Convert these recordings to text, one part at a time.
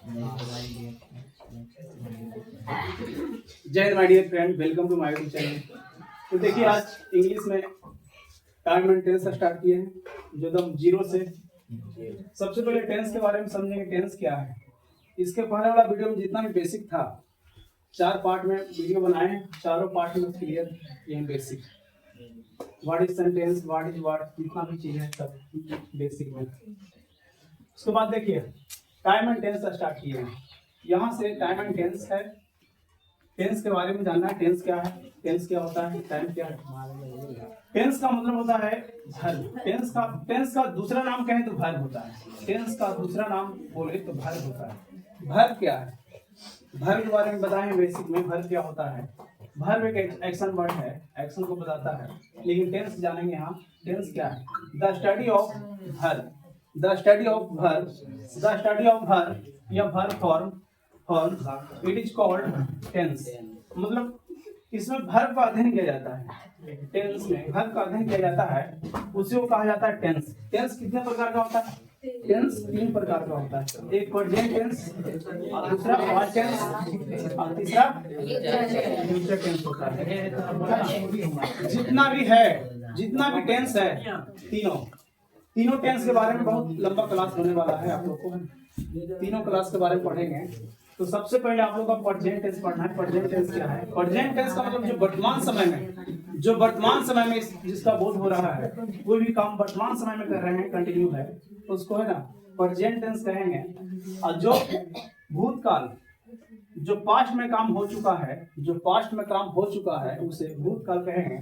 जय हिंद my dear friend, welcome to my YouTube channel. तो देखिए, आज इंग्लिश में टाइम एंड टेंस स्टार्ट किए हैं, जो एकदम जीरो से। सबसे पहले टेंस के बारे में समझेंगे, टेंस क्या है। इसके पहले वाला वीडियो में जितना भी बेसिक था, 4 पार्ट में वीडियो बनाए हैं, चारों पार्ट में क्लियर ये basic what is sentence, what is what, जितना भी चीज़ है सब बेसिक में। उसके बाद देखिए टाइम एंड टेंस स्टार्ट किए हैं। यहाँ से टाइम एंड टेंस है, टेंस के बारे में जानना है। टेंस क्या है, टेंस क्या होता है, टाइम क्या है। टेंस का मतलब होता है वर्ब। टेंस का दूसरा नाम कहें तो वर्ब होता है। टेंस का दूसरा नाम बोले तो वर्ब होता है। वर्ब क्या है, वर्ब के बारे में बताएं बेसिक में। वर्ब क्या होता है, वर्ब एक एक्शन वर्ड है, एक्शन को बताता है। लेकिन टेंस जानेंगे यहाँ। टेंस क्या है, the study of verb, the study of verb, the study of verb या verb form, it is called tense. मतलब इसमें वर्ब का अध्ययन किया जाता है। टेंस में वर्ब का अध्ययन किया जाता है, उसी को कहा जाता है टेंस। टेंस कितने प्रकार का होता है, टेंस 3 प्रकार का होता है। एक प्रेजेंट टेंस, दूसरा पास्ट टेंस और तीसरा फ्यूचर टेंस होता है। जितना भी टेंस है, तीनों टेंस के बारे में बहुत लंबा क्लास होने वाला है। आप लोग को तीनों क्लास के बारे में पढ़ेंगे। तो सबसे पहले आप लोग का प्रेजेंट टेंस पढ़ना है। प्रेजेंट टेंस क्या है, प्रेजेंट टेंस का मतलब जो वर्तमान समय में जिसका बोध हो रहा है, कोई भी काम वर्तमान समय में कर रहे हैं, कंटिन्यू है, तो उसको है ना प्रेजेंट टेंस कहेंगे। और जो भूतकाल, जो पास्ट में काम हो चुका है, उसे भूतकाल कहेंगे।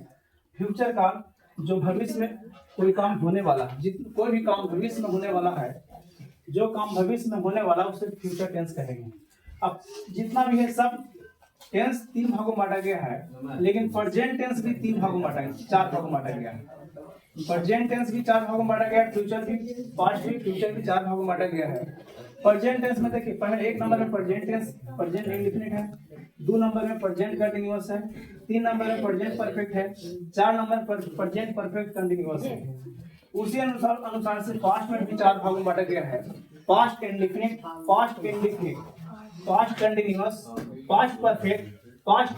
फ्यूचर काल, जो भविष्य में कोई काम होने वाला, कोई भी काम भविष्य में होने वाला है, जो काम भविष्य में होने वाला उसे फ्यूचर टेंस कहेंगे। अब जितना भी है सब टेंस 3 भागों में बांटा गया है, लेकिन प्रेजेंट टेंस भी 4 भागों में बांटा गया है। प्रेजेंट टेंस भी 4 भागों में बांटा गया है, फ्यूचर भी, पास्ट भी, फ्यूचर भी 4 भागों में बांटा गया है। प्रेजेंट टेंस में देखिए, पहले 1 नंबर में प्रेजेंट टेंस, प्रेजेंट इंडेफिनिट है। 2 नंबर में प्रेजेंट कंटीन्यूअस है। 3 नंबर में प्रेजेंट परफेक्ट है। 4 नंबर पर प्रेजेंट परफेक्ट कंटीन्यूअस है। उसी अनुसार से पास्ट में भी 4 भागों में बांटा गया है। Past indefinite, past indefinite, past continuous, past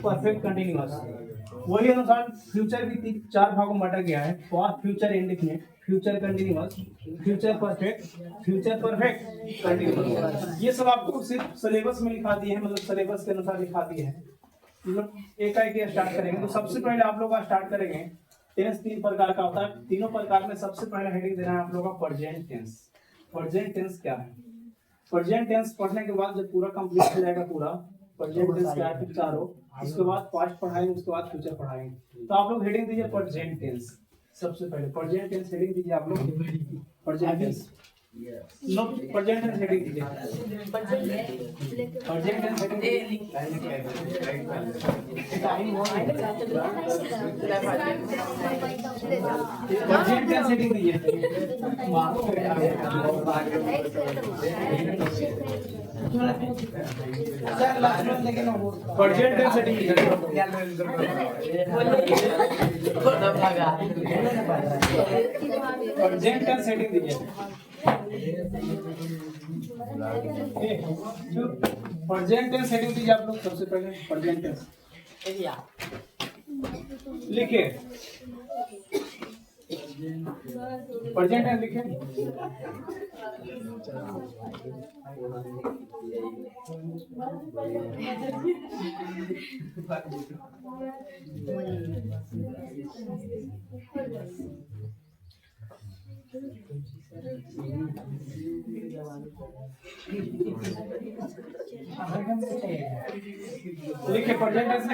perfect continuous. वही अनुसार फ्यूचर भी 4 भागों में बांटा गया है। Past, future indefinite, future continuous, future perfect continuous. ये सब आपको सिर्फ सिलेबस में लिखा दिए हैं, मतलब सिलेबस के अनुसार लिखा दिए हैं। मतलब एक स्टार्ट करेंगे। तो सबसे पहले आप लोग स्टार्ट करेंगे। टेंस 3 प्रकार का होता है। तीनों प्रकार में सबसे पहले हेडिंग देना है आप लोगों का प्रेजेंट टेंस। प्रेजेंट टेंस क्या है, प्रेजेंट टेंस पढ़ने के बाद जब पूरा कंप्लीट हो जाएगा, पूरा प्रेजेंट टेंस क्या है, चारों, उसके बाद पास्ट पढ़ाएंगे, उसके बाद फ्यूचर पढ़ाएंगे। तो आप लोग हेडिंग दीजिए प्रेजेंट टेंस। सबसे पहले प्रेजेंट टेंस हेडिंग दीजिए आप लोग। Present tense no, present tense heading दीजिए। प्रेजेंट टेंस हेडिंग दीजिए। प्रेजेंट टेंस हेडिंग दीजिए। प्रेजेंट टेंस हेडिंग दीजिए। प्रेजेंट टेंस हेडिंग दीजिए आप लोग। सबसे पहले प्रेजेंट टेंस लिखिए। प्रेजेंट टेंस लिखिए। लिखिए प्रेजेंट टेंस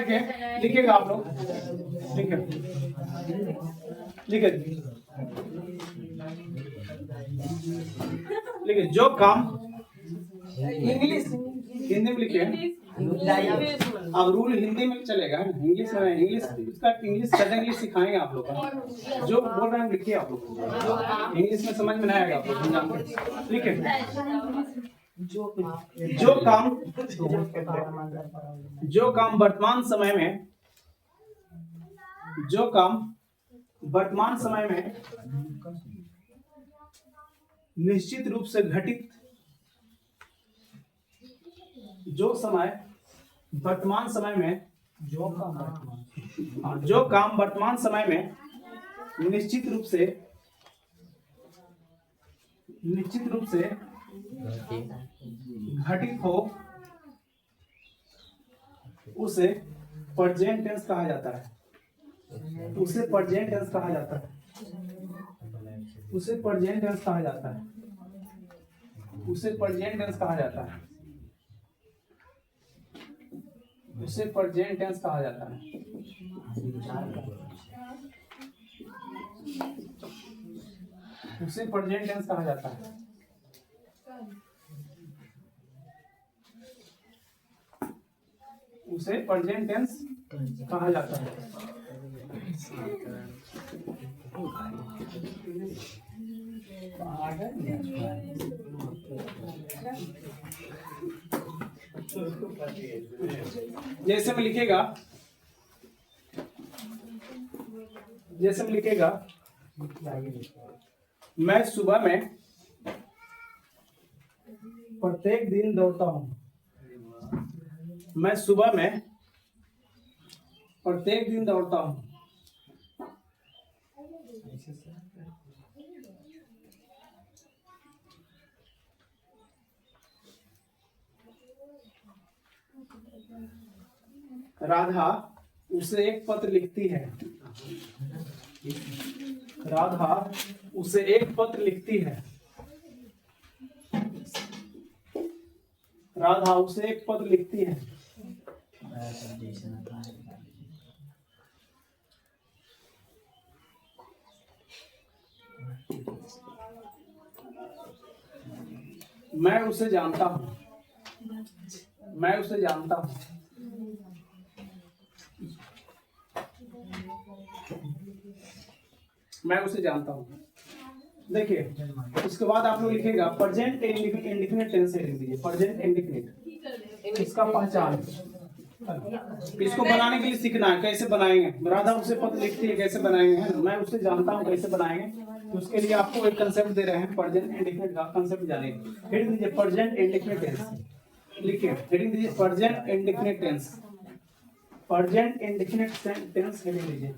लिखिएगा आप लोग। लिखिए जो काम इंग्लिश हिंदी में लिखिए। अब रूल हिंदी में चलेगा, इंग्लिश में इंग्लिश सिखाएंगे आप लोग का। जो बोल रहे हैं लिखिए आप लोग। इंग्लिश में समझ में नहीं आएगा आप लोग, लिखिए। जो काम वर्तमान समय में निश्चित रूप से घटित जो समय वर्तमान समय में, जो काम वर्तमान हाँ, जो काम वर्तमान समय में निश्चित रूप से घटित हो उसे प्रेजेंट टेंस कहा जाता है। उसे प्रेजेंट टेंस कहा जाता है। उसे प्रेजेंट टेंस कहा जाता है। उसे प्रेजेंट टेंस कहा जाता है। उसे प्रेजेंट टेंस कहा जाता है। उसे प्रेजेंट टेंस कहा जाता है। उसे प्रेजेंट टेंस कहा जाता है। जैसे में लिखेगा, मैं सुबह में प्रत्येक दिन दौड़ता हूँ। मैं सुबह में प्रत्येक दिन दौड़ता हूँ। राधा उसे एक पत्र लिखती है। राधा उसे एक पत्र लिखती है। राधा उसे एक पत्र लिखती है। मैं उसे जानता हूँ। मैं उसे जानता हूँ। मैं उसे जानता हूँ। देखिए, उसके बाद आप लोग लिखेगा प्रेजेंट इंडिफिनिट टेंस से लिख दीजिए। प्रेजेंट इंडिफिनिट, इसका पहचान, इसको बनाने के लिए सीखना है कैसे बनाएंगे। राधा उसे पत्र लिखती है, कैसे बनाएंगे, है ना। मैं उसे जानता हूँ, कैसे बनाएंगे, तो उसके लिए आपको एक कंसेप्ट दे रहे हैं, प्रेजेंट इंडिफिनिट का कंसेप्ट जानेंगे। हेडिंग दीजिए प्रेजेंट इंडिफिनिट टेंस। लिखिए, हेडिंग दीजिए present indefinite tense. Present indefinite tense heading दीजिए।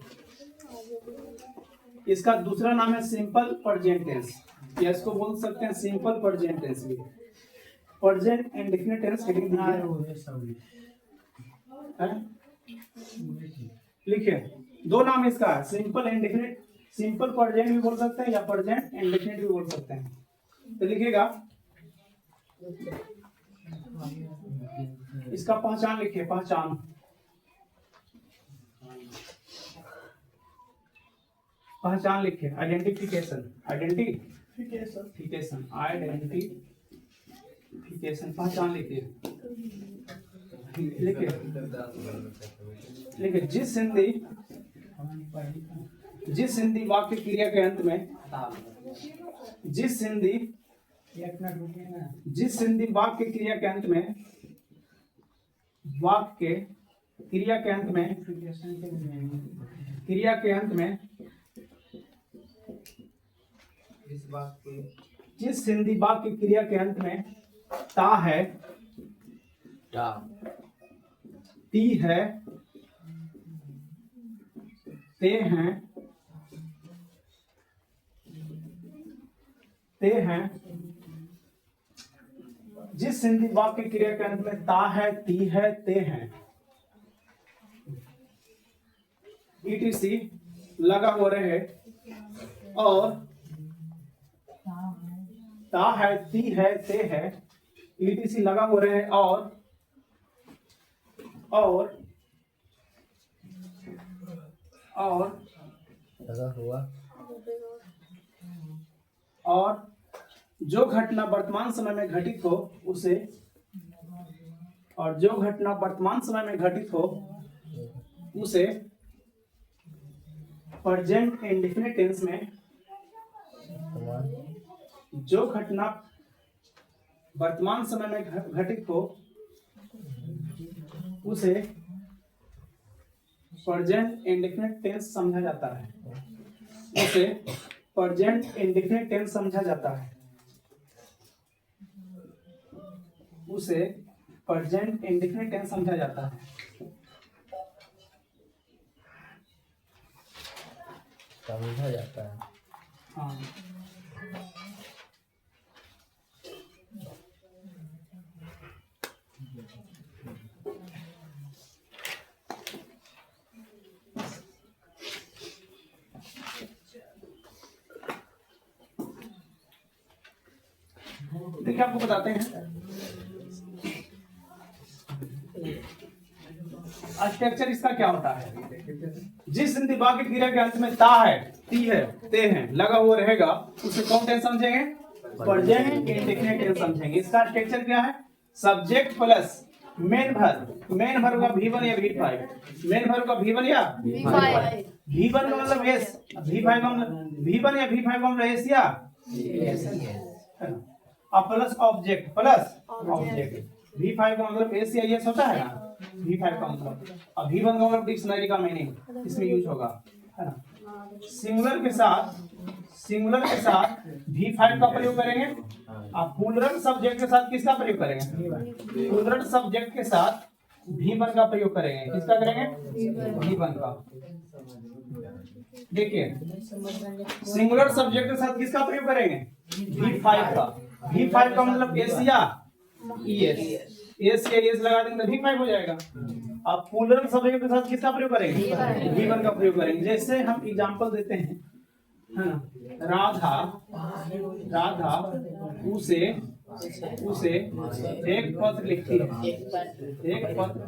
इसका दूसरा नाम है सिंपल प्रेजेंट टेंस, या इसको बोल सकते हैं सिंपल प्रेजेंट टेंस भी। प्रेजेंट इंडिफिनिट टेंस हेडिंग दीजिए। लिखिए, दो नाम इसका है, सिंपल इंडिफिनिट। सिंपल प्रेजेंट भी बोल सकते हैं या प्रेजेंट इंडिफिनिट भी बोल सकते हैं। तो लिखिएगा, इसका पहचान लिखिए। पहचान, पहचान लिखिए। आइडेंटिफिकेशन, आइडेंटिफिकेशन, आइडेंटिफिकेशन, पहचान लिखिए। लिखिए, लिखिए, जिस हिंदी वाक्य क्रिया के अंत में, जिस हिंदी वाक्य क्रिया के अंत में, वाक्य क्रिया के अंत में, क्रिया के अंत में, जिस हिंदी वाक्य क्रिया के अंत में ता है, ती है, ते हैं, ते हैं, जिस हिंदी वाक्य क्रिया के अंत में ता है, ती है, ते हैं, ETC लगा हो रहे और ता है, ती है, ते है, ETC लगा हो रहे और लगा हुआ और जो घटना वर्तमान समय में घटित हो उसे, और जो घटना वर्तमान समय में घटित हो उसे प्रेजेंट इंडेफिनिट टेंस में, जो घटना वर्तमान समय में घटित हो उसे प्रेजेंट इंडेफिनिट टेंस समझा जाता है। उसे प्रेजेंट इंडेफिनिट टेंस समझा जाता है। उसे प्रेजेंट इंडेफिनिट टेंस समझा जाता है। समझा जाता है। हाँ, देखिए आपको बताते हैं, स्ट्रक्चर इसका क्या होता है। जिस इंतबा के क्रिया के अंत में ता है, ती है, ते है लगा हुआ रहेगा, उसे कौन टेंस समझेंगे? प्रेजेंट इंडेफिनिट टेंस समझेंगे। इसका स्ट्रक्चर क्या है? Subject plus main verb. Main verb का V1 या V5, मेन वर्ब का V1 या V1 का मतलब यस, V5 का मतलब V1 या V5 का मतलब यस या अब plus object, plus object. V5 का मतलब एस या यस होता है ना, V5 का मतलब। अब V1 का मतलब डिक्शनरी का मीनिंग इसमें यूज होगा, है ना। सिंगुलर के साथ V5 का प्रयोग करेंगे। अब प्लूरल सब्जेक्ट के साथ किसका प्रयोग करेंगे? प्लूरल सब्जेक्ट के साथ V1 का प्रयोग करेंगे। किसका करेंगे? V1 का। देखिए, सिंगुलर सब्जेक्ट के साथ किसका प्रयोग करेंगे? V5 का। V5 का मतलब एस या ES, एस या ES लगा देंगे तो V5 हो जाएगा। अब प्लूरल सब्जेक्ट के साथ किसका प्रयोग करेंगे? V1 का प्रयोग करेंगे। जैसे हम एग्जांपल देते हैं, है ना, राधा उसे एक पत्र लिखती है। एक पत्र,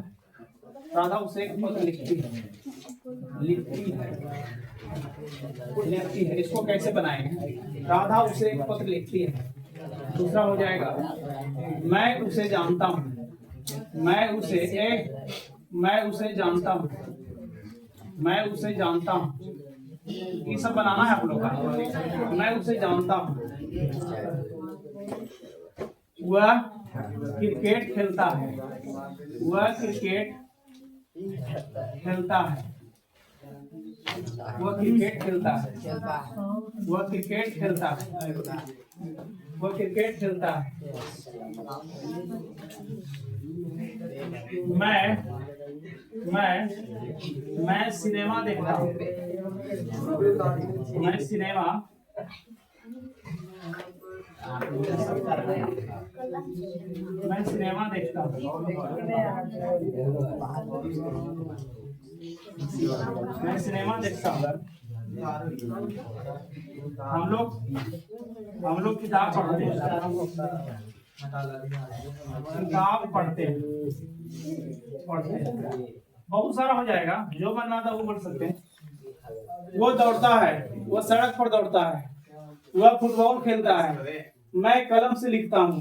राधा उसे एक पत्र लिखती है। इसको कैसे बनाएंगे? राधा उसे एक पत्र लिखती है। दूसरा हो जाएगा, मैं उसे जानता हूँ। मैं उसे जानता हूँ। ये सब बनाना है आप लोग का। मैं उसे जानता हूँ, वह क्रिकेट खेलता है। वह क्रिकेट खेलता है। वह क्रिकेट खेलता है। वह क्रिकेट खेलता है। वह क्रिकेट खेलता है। मैं सिनेमा देखता हूँ। मैं सिनेमा देखता हूँ। मैं सिनेमा देखता हूँ। हम लोग किताब पढ़ते हैं। बहुत सारा हो जाएगा, जो बनना था वो बोल सकते हैं। वो दौड़ता है, वो सड़क पर दौड़ता है। वह फुटबॉल खेलता है। मैं कलम से लिखता हूँ।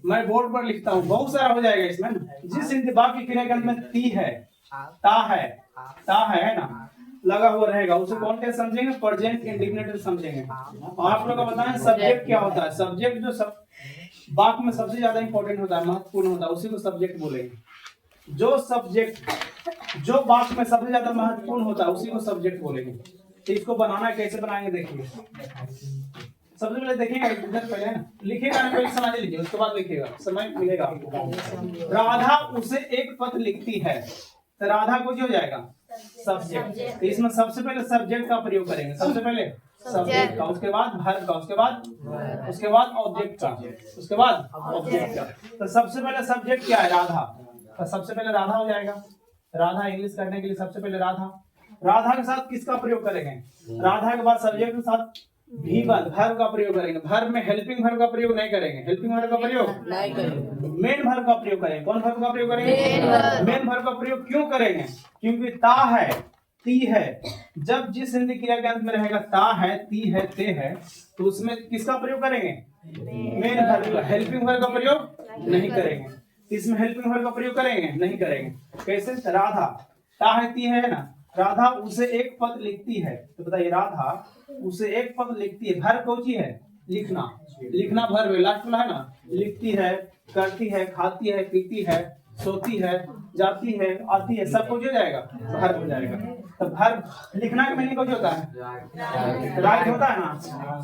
मैं बोर्ड पर लिखता हूँ। बहुत सारा हो जाएगा इसमें। जिस इंतबा की क्रिया के अंत में ती है, ता है ना, लगा हुआ रहेगा, उसे कौन टेंस समझेंगे? प्रेजेंट इंडेफिनिट समझेंगे। और आप लोग को बताएं सब्जेक्ट क्या होता है। सब्जेक्ट जो सब वाक्य में सबसे ज्यादा इंपॉर्टेंट होता है, महत्वपूर्ण होता है, उसी को सब्जेक्ट बोलेंगे। जो वाक्य में सबसे ज्यादा महत्वपूर्ण होता है उसी को सब्जेक्ट बोलेंगे। तो इसको बनाना कैसे बनाएंगे देखिए। सबसे पहले देखिएगा, इधर पहले ना लिखिएगा, पहले समझ लीजिए, उसके बाद लिखिएगा, समय मिलेगा आपको। राधा उसे एक पत्र लिखती है, तो राधा को जो जाएगा सब्जेक्ट। तो इसमें सबसे पहले सब्जेक्ट का प्रयोग करेंगे। सबसे पहले सब्जेक्ट का, उसके बाद वर्ब का, उसके बाद ऑब्जेक्ट का, उसके बाद ऑब्जेक्ट का। तो सबसे पहले सब्जेक्ट क्या है? राधा। तो सबसे पहले राधा हो जाएगा। राधा इंग्लिश करने के लिए सबसे पहले राधा के साथ किसका प्रयोग करेंगे? राधा के बाद सब्जेक्ट के साथ V1 वर्ब का प्रयोग करेंगे। वर्ब में हेल्पिंग वर्ब का प्रयोग नहीं करेंगे। हेल्पिंग वर्ब का प्रयोग नहीं करेंगे। मेन वर्ब का प्रयोग करेंगे। कौन वर्ब का प्रयोग करेंगे? मेन वर्ब का प्रयोग क्यों करेंगे? क्योंकि ता है, ती है। जब जिस हिंदी क्रिया के अंत में रहेगा ता है, ती है, ते है, तो उसमें किसका प्रयोग करेंगे? मेन वर्ब का। हेल्पिंग वर्ब का प्रयोग नहीं करेंगे। इसमें हेल्पिंग वर्ब का प्रयोग करेंगे? नहीं करेंगे। कैसे? राधा, ता है, ती है ना, राधा उसे एक पत्र लिखती है। तो बताइए, राधा उसे एक पत्र लिखती है। वर्ब कौन सी है? लिखना वर्ब है, लास्ट वाला है ना। लिखती है, करती है, खाती है, पीती है, सोती है, जाती है, आती है, सब कुछ हो जाएगा, वर्ब हो जाएगा। तो वर्ब लिखना का मीनिंग कुछ होता है, राइट होता है ना।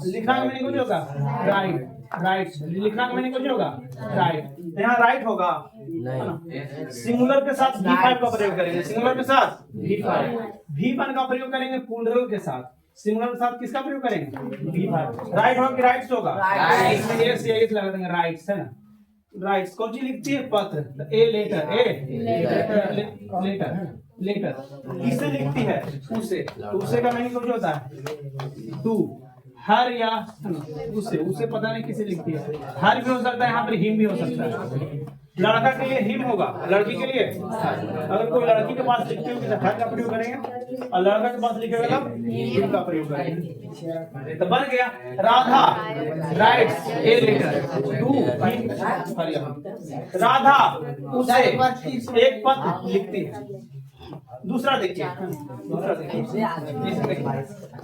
लिखना का मीनिंग कुछ होता है, राइट। राइट लिखना का मैंने कुछ होगा राइट यहाँ राइट होगा नहीं सिंगुलर के साथ V5 का प्रयोग करेंगे सिंगुलर के साथ V5 V1 का प्रयोग करेंगे प्लूरल के साथ सिंगुलर के साथ किसका प्रयोग करेंगे V5 राइट होगा कि राइट्स होगा इसमें यस या यस लगा देंगे राइट्स है ना राइट्स कौन सी लिखती है पत्र ए लेटर लेटर किससे लिखती है उसे का मीनिंग कुछ होता है टू हर या उसे पता नहीं किसे लिखती है हर भी हो सकता है यहाँ पर हिम भी हो सकता है लड़का के लिए हिम होगा लड़की के लिए अगर कोई लड़की के पास लिखती होगी तो हर का प्रयोग करेंगे और लड़का के पास लिखेगा तब हिम का प्रयोग करेंगे तो बन गया Radha writes a letter to Radha उसे एक पत्र लिखती है दूसरा देखिए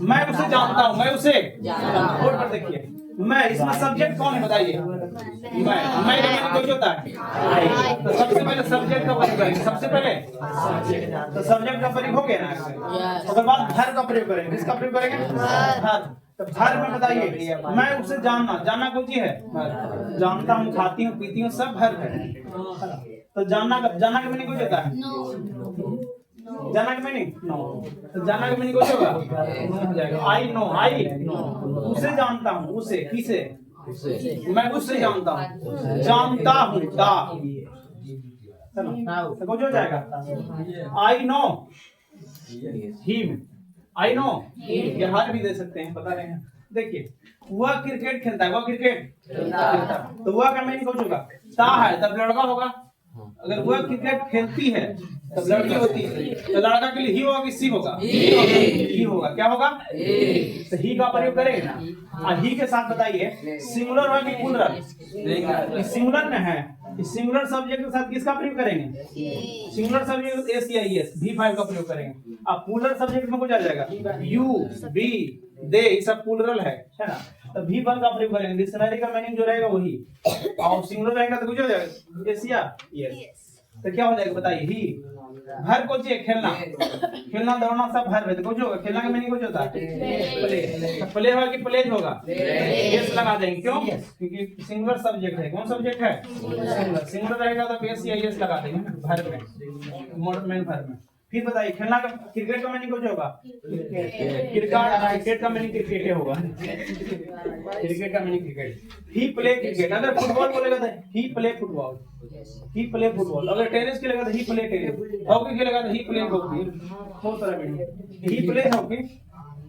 मैं उसे जानता हूँ मैं उसे बोर्ड पर देखिए मैं इसमें सब्जेक्ट कौन है बताइए मैं का कुछ होता है तो सबसे पहले सब्जेक्ट का प्रयोग करेंगे सबसे पहले तो सब्जेक्ट का प्रयोग हो गया ना उसके बाद भर का प्रयोग करेंगे किसका प्रयोग करेंगे भर तो भर में बताइए मैं उसे जानना कुछ ही है जानता हूँ खाती हूँ पीती हूँ सब भर है तो जानना का मैंने कुछ होता है जाना का मीनिंग नो तो जाना का मीनिंग कुछ होगा हो जाएगा आई नो उसे जानता हूँ उसे किसे मैं उससे जानता हूँ दा तो कुछ हो जाएगा I know him I know ये हार भी दे सकते हैं पता नहीं देखिए वह क्रिकेट खेलता है वह क्रिकेट तो वह का मीनिंग कुछ होगा ता है तब लड़का होगा अगर वह क्रिकेट खेलती है तब लड़की होती है तो लड़का के लिए ही होगा कि सी होगा ही होगा क्या होगा तो ही का प्रयोग करेंगे ना और ही के साथ बताइए सिंगुलर होगा कि प्लूरल सिंगुलर में है इस सिंगुलर सब्जेक्ट के साथ किसका प्रयोग करेंगे सिंगुलर सब्जेक्ट एस या एस V5 का प्रयोग करेंगे अब प्लूरल सब्जेक्ट में कुछ आ जाएगा यू बी दे ये सब प्लूरल है ना तो V1 का प्रयोग करेंगे डिक्शनरी का मीनिंग जो रहेगा वही और सिंगुलर रहेगा तो कुछ हो जाएगा एस या यस तो क्या हो जाएगा बताइए ही भर को चाहिए खेलना दौड़ना सब भर में कुछ होगा खेलना का मीनिंग कुछ होता है प्ले होगा कि प्लेज होगा यस लगा देंगे क्यों क्योंकि सिंगुलर सब्जेक्ट है कौन सब्जेक्ट है सिंगुलर रहेगा तो एस या यस लगा देंगे भर में मेन भर में फिर बताइए खेलना का क्रिकेट का मीनिंग कुछ होगा क्रिकेट का मीनिंग क्रिकेट होगा क्रिकेट का मीनिंग क्रिकेट ही प्ले क्रिकेट अगर फुटबॉल बोलेगा तो ही प्ले फुटबॉल अगर टेनिस खेलेगा तो ही प्ले टेनिस हॉकी खेलेगा तो ही प्ले हॉकी बहुत सारा मीनिंग ही प्ले हॉकी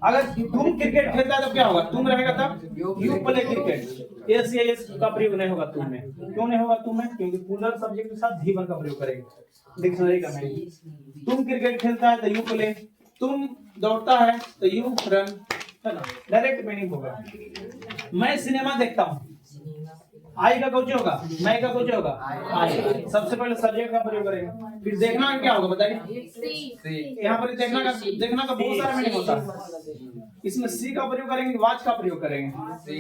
अगर तुम क्रिकेट खेलता है तो क्या होगा तुम रहेगा तब यू प्ले क्रिकेट एस या एस का प्रयोग नहीं होगा तुम में क्यों नहीं होगा तुम में क्योंकि प्लूरल सब्जेक्ट के साथ V1 का प्रयोग करेंगे डिक्शनरी का मीनिंग तुम क्रिकेट खेलता है तो यू प्ले तुम दौड़ता है तो यू रन है ना डायरेक्ट मीनिंग होगा मैं सिनेमा देखता हूँ आई का कुछ होगा मैं का कुछ होगा आई सबसे पहले सब्जेक्ट का प्रयोग करेंगे फिर देखना क्या होगा बताइए यहाँ पर देखना का बहुत सारा मीनिंग होता है इसमें सी का प्रयोग करेंगे वाच का प्रयोग करेंगे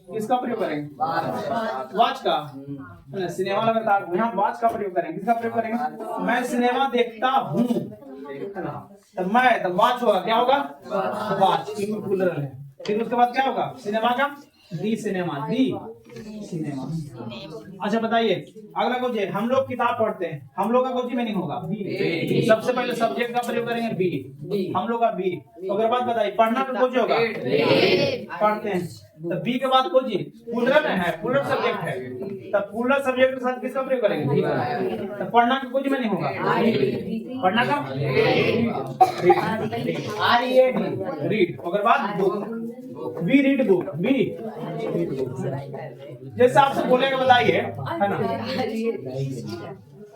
किसका प्रयोग करेंगे वाच का सिनेमा लगातार यहाँ वाच का प्रयोग करेंगे किसका प्रयोग करेंगे मैं सिनेमा देखता हूँ तो मैं तो वाच होगा क्या होगा वाच प्लूरल है फिर उसके बाद क्या होगा सिनेमा का दी सिनेमा अच्छा बताइए अगला कुछ है हम लोग किताब पढ़ते हैं हम लोग का कुछ मीनिंग होगा सबसे पहले सब्जेक्ट का प्रयोग करेंगे बी हम लोग का बी अगर बात बताइए पढ़ना का कुछ होगा पढ़ते हैं तो बी के बाद कुछ प्लूरल है प्लूरल सब्जेक्ट है तब प्लूरल सब्जेक्ट के साथ किसका प्रयोग करेंगे तो पढ़ना का कुछ मीनिंग होगा पढ़ना का रीड अगर बात book we read book be जैसे आपसे बोलेगा बताइए है ना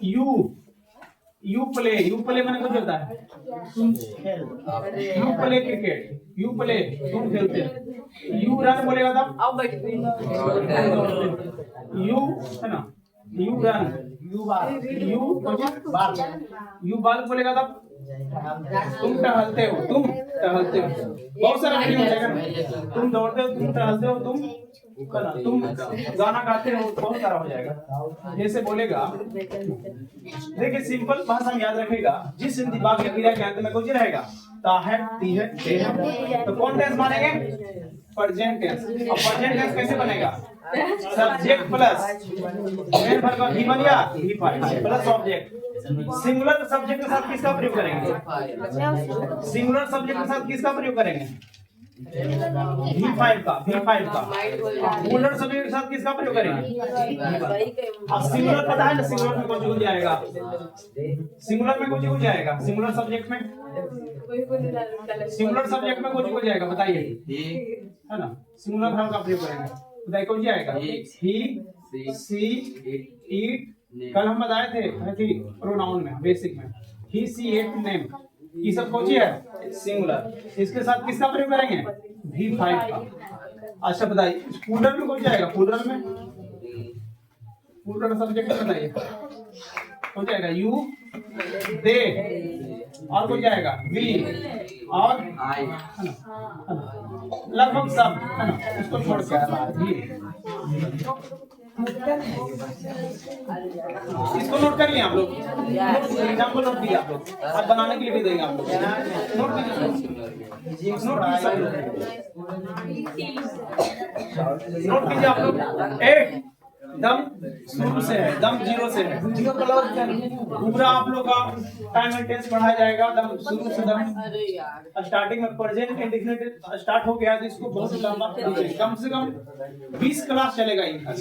यू प्ले मैंने कुछ होता है you play cricket you play तुम खेलते यू रन बोलेगा तब यू है ना यू रन यू बाल बोलेगा तब तुम टहलते हो बहुत सारा मीनिंग हो जाएगा तुम दौड़ते हो तुम टहलते हो तुम गाना गाते हो बहुत सारा हो जाएगा जैसे बोलेगा देखिए सिंपल भाषा में याद रखेगा जिस हिंदी वाक्य क्रिया के अंत में कुछ रहेगा ता है ती है तो कौन टेंस मानेंगे प्रेजेंट टेंस और प्रेजेंट टेंस कैसे बनेगा सब्जेक्ट प्लस मेन वर्ब का भी बन गया V5 plus object. Singular subject के साथ किसका प्रयोग करेंगे? सिंगुलर सब्जेक्ट के साथ किसका प्रयोग करेंगे? V5 का प्लूरल सब्जेक्ट के साथ किसका प्रयोग करेंगे? अब सिंगुलर पता है ना, सिंगुलर में कौन हो जाएगा? सिंगुलर में कौन हो जाएगा? सिंगुलर सब्जेक्ट में कौन हो जाएगा बताइए, है ना? सिंगुलर नाउन का प्रयोग करेंगे, बताइए कौन जाएगा? ही, सी, इट। कल हम बताए थे प्रोनाउन में बेसिक में, ही, सी, इट, नेम, ये सब कौन है? सिंगुलर। इसके साथ किसका प्रयोग करेंगे? V5 का। अच्छा बताइए प्लूरल में कौन जाएगा? प्लूरल में प्लूरल सब्जेक्ट बताइए कौन जाएगा? यू, दे, और कौन जाएगा? वी और लगभग सब, है ना? उसको छोड़ के इसको नोट कर लिया आप लोग? एग्जाम्पल नोट किया आप लोग? अब बनाने के लिए भी देंगे आप लोग, नोट कीजिए, नोट कीजिए आप लोग। एक दम शुरू से है, दम जीरो से है, पूरा आप लोग का टाइम एंड टेंस पढ़ाया जाएगा। दम शुरू से दम स्टार्टिंग में प्रेजेंट इंडेफिनिट स्टार्ट हो गया तो इसको बहुत लंबा कम से कम 20 क्लास चलेगा इनका।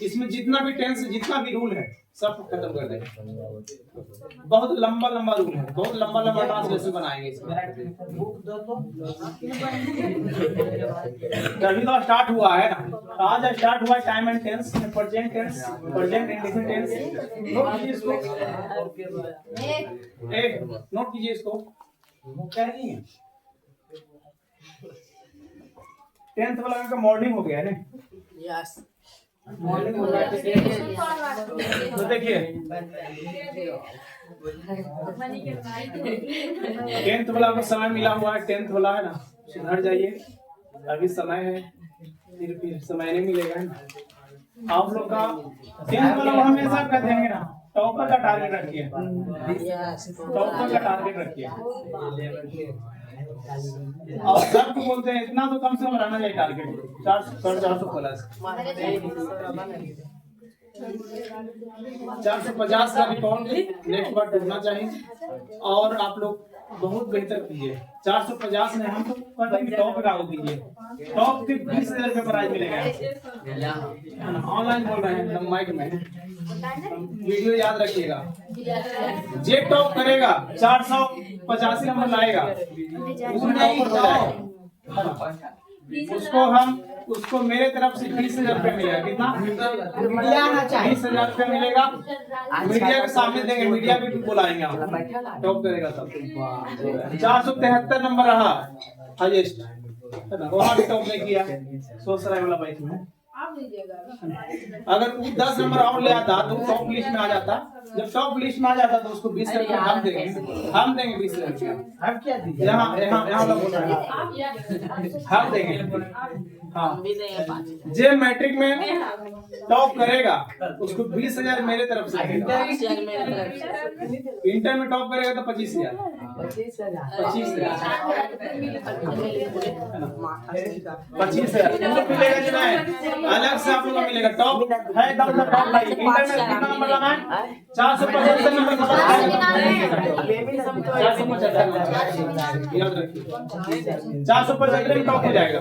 इसमें जितना भी टेंस, जितना भी रूल है सब खत्म कर देंगे। बहुत लंबा लंबा रूल है, बहुत लंबा लंबा ट्रांसलेशन बनाएंगे इसमें। अभी तो स्टार्ट हुआ है ना, आज स्टार्ट हुआ time and tense, present tense, present indefinite tense. Note कीजिए इसको, नोट कीजिए इसको। क्या नहीं है 10th वाला का मॉर्निंग हो गया है ना? यस मॉर्निंग हो गया। तो देखिए 10th वाला को समय मिला हुआ है, 10th वाला है ना, सुधर जाइए, अभी समय है, फिर समय नहीं मिलेगा ना आप लोग का। 10th वाला हमेशा कहते हैं ना टॉपर का टारगेट रखिए, टॉपर का टारगेट रखिए। और सबको बोलते हैं इतना तो कम से कम रहना चाहिए टारगेट 400 प्लस 450 का रिकॉर्ड नेक्स्ट बार टूटना चाहिए। और आप लोग बहुत बेहतर कीजिए, 450 में हम तो टॉप का कीजिए, टॉप के 20,000 रुपये प्राइज मिलेगा। ऑनलाइन बोल रहे हैं माइक में, वीडियो याद रखिएगा। जे टॉप करेगा 485 नंबर लाएगा, उसको मेरे तरफ से 20,000 रुपये मिलेगा। कितना? 20,000 रुपये मिलेगा। मीडिया के सामने देंगे, मीडिया भी बुलाएंगे, आप टॉप करेगा तब। 473 नंबर रहा हाईएस्ट, वहाँ भी टॉप नहीं किया सोसराय वाला बाइक में। अगर 10 नंबर और ले आता तो टॉप लिस्ट में आ जाता। जब टॉप लिस्ट में आ जाता तो उसको 20 रुपये हम देंगे 20 रुपये। यहाँ हम देंगे। हाँ, जे मैट्रिक में टॉप करेगा उसको 20,000 मेरे तरफ से, इंटर में टॉप करेगा तो 25,000 मिलेगा कि नहीं? अलग से आप लोगों को मिलेगा। टॉप है एकदम टॉप भाई। इंटर में कितना नंबर लाना है? 475 नंबर याद रखिए, 475 में टॉप हो जाएगा।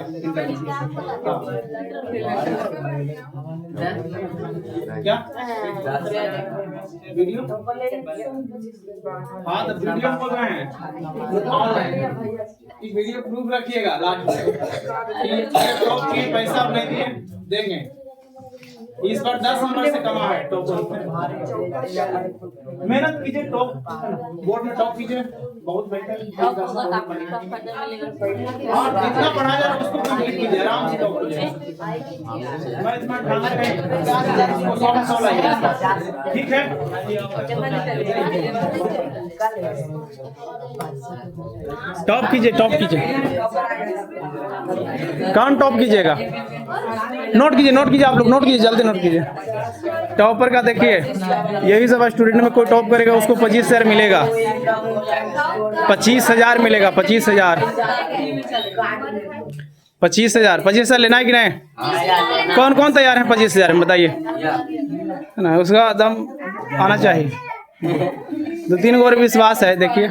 क्या वीडियो? हाँ तो वीडियो बोल रहे हैं ऑनलाइन, इस वीडियो प्रूफ रखिएगा लास्ट में। टॉप की पैसा आप नहीं दिए देंगे, इस बार 10 नंबर से कमा है टॉप। मेहनत कीजिए, टॉप बोर्ड में टॉप कीजिए, बहुत बेहतर। और जितना पढ़ा जाए उसको कंप्लीट कीजिए, आराम से टॉप हो जाए। मैं इसमें ठाना कहीं उसको 100 लाइए, ठीक है? टॉप कीजिए, टॉप कीजिए। कौन टॉप कीजिएगा? नोट कीजिए, नोट कीजिए आप लोग, नोट कीजिए, जल्दी नोट कीजिए। टॉपर का देखिए, यही सब स्टूडेंट में कोई टॉप करेगा उसको 25,000 मिलेगा, 25,000 मिलेगा, 25,000। 25,000 25,000 लेना है कि नहीं? कौन कौन तैयार है 25,000 में बताइए, है ना? उसका दम आना चाहिए। 2-3 गो और विश्वास है, देखिए।